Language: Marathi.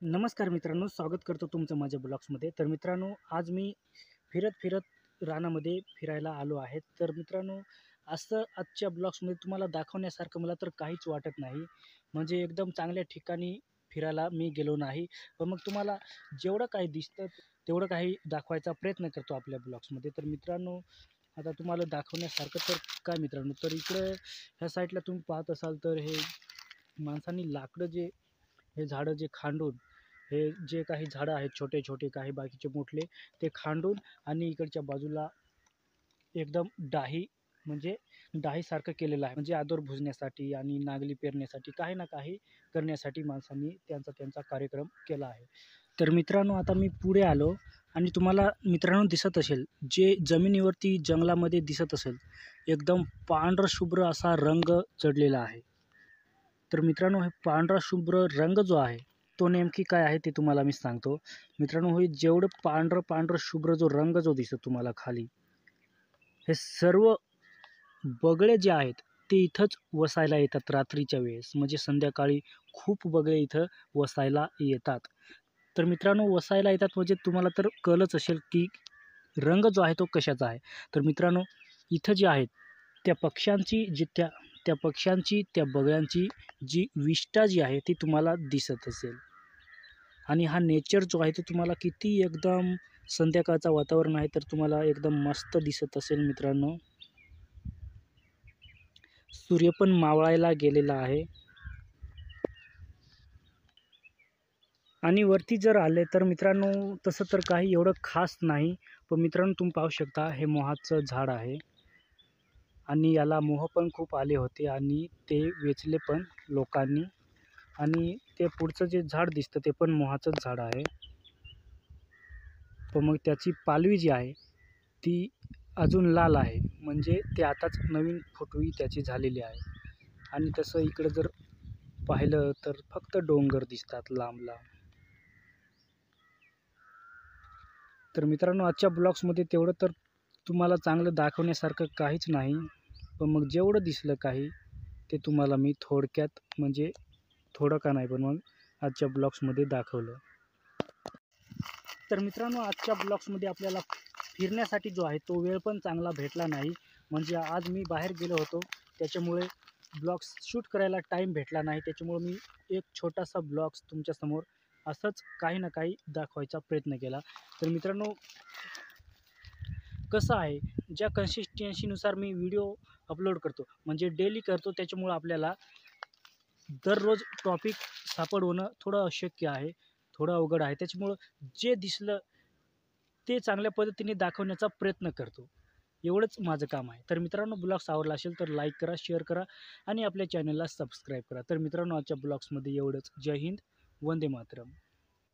नमस्कार मित्रांनो, स्वागत करतो तुमचं माझ्या ब्लॉग्समध्ये. तर मित्रांनो, आज मी फिरत रानामध्ये फिरायला आलो आहे. तर मित्रांनो, असं आजच्या ब्लॉग्समध्ये तुम्हाला दाखवण्यासारखं मला तर काहीच वाटत नाही. म्हणजे एकदम चांगल्या ठिकाणी फिरायला मी गेलो नाही. पण मग तुम्हाला जेवढं काही दिसतं तेवढं काही दाखवायचा प्रयत्न करतो आपल्या ब्लॉग्समध्ये. तर मित्रांनो, आता तुम्हाला दाखवण्यासारखं तर काय मित्रांनो, तर इकडं ह्या साईडला तुम्ही पाहत असाल तर हे माणसांनी लाकडं हे झाडं जे खांडून हे जे काही झाडं आहेत छोटे-छोटे, काही बाकीचे मोठे, ते खांडून आणि इकडच्या बाजूला एकदम म्हणजे डाहीसारखं केलेलं आहे. म्हणजे आदर भुजण्यासाठी आणि नांगली पेरण्यासाठी काही ना काही करण्यासाठी माणसांनी त्यांचा कार्यक्रम केला आहे. तर मित्रांनो, आता मी पुढे आलो आणि तुम्हाला मित्रांनो दिसत असेल, जे जमिनीवरती जंगलामध्ये दिसत असेल, एकदम पांढरा शुभ्र असा रंग चढलेला आहे. तर मित्रांनो, हे पांढरा शुभ्र रंग जो आहे, तो नेमकी काय आहे ते तुम्हाला मी सांगतो. मित्रांनो, हे जेवढं पांढरं शुभ्र जो रंग जो दिसतो तुम्हाला खाली, हे सर्व बगळे जे आहेत, ते इथंच वसायला येतात रात्रीच्या वेळेस. म्हणजे संध्याकाळी खूप बगळे इथं वसायला येतात. तर मित्रांनो, वसायला येतात म्हणजे तुम्हाला तर कळलंच असेल, की रंग जो आहे तो कशाचा आहे. तर मित्रांनो, इथं जे आहेत त्या पक्ष्यांची त्या पक्ष्यांची, त्या बगळ्यांची जी विष्ठा जी आहे ती तुम्हाला दिसत असेल. आणि हा नेचर जो आहे तो तुम्हाला किती एकदम संध्याकाळचं वातावरण आहे तर तुम्हाला एकदम मस्त दिसत असेल मित्रांनो. सूर्य पण मावळायला गेलेला आहे. आणि वरती जर आले तर मित्रांनो, तसं तर काही एवढं खास नाही. पण मित्रांनो, तुम्ही पाहू शकता हे मोहाचं झाड आहे आणि याला मोह पण खूप आले होते आणि ते वेचले पण लोकांनी. आणि ते पुढचं जे झाड दिसतं ते पण मोहाचंच झाड आहे. पण मग त्याची पालवी जी आहे ती अजून लाल आहे. म्हणजे ते आताच नवीन फुटवी त्याची झालेली आहे. आणि तसं इकडं जर पाहिलं तर फक्त डोंगर दिसतात लांब-लांब. तर मित्रांनो, आजच्या ब्लॉग्समध्ये तेवढं तर तुम्हाला चांगलं दाखवण्यासारखं काहीच नाही. पण मग जेवढं दिसलं काही ते तुम्हाला मी थोडक्यात म्हणजे थोडं का नाही पण मग आजच्या ब्लॉग्समध्ये दाखवलं. तर मित्रांनो, आजच्या ब्लॉग्समध्ये आपल्याला फिरण्यासाठी जो आहे तो वेळ पण चांगला भेटला नाही. म्हणजे आज मी बाहेर गेलो होतो त्याच्यामुळे ब्लॉग्स शूट करायला टाईम भेटला नाही. त्याच्यामुळे मी एक छोटासा ब्लॉग्स तुमच्यासमोर असंच काही ना काही दाखवायचा प्रयत्न केला. तर मित्रांनो, कसं आहे, ज्या कन्सिस्टन्सीनुसार मी व्हिडिओ अपलोड करतो म्हणजे डेली करतो, त्याच्यामुळं आपल्याला दररोज टॉपिक सापडवणं थोडं अशक्य आहे, थोडं अवघड आहे. त्याच्यामुळं जे दिसलं ते चांगल्या पद्धतीने दाखवण्याचा प्रयत्न करतो. एवढंच माझं काम आहे. तर मित्रांनो, ब्लॉग्स आवडला असेल तर लाईक करा, शेअर करा आणि आपल्या चॅनलला सबस्क्राईब करा. तर मित्रांनो, आजच्या ब्लॉग्समध्ये एवढंच. जय हिंद, वंदे मातरम.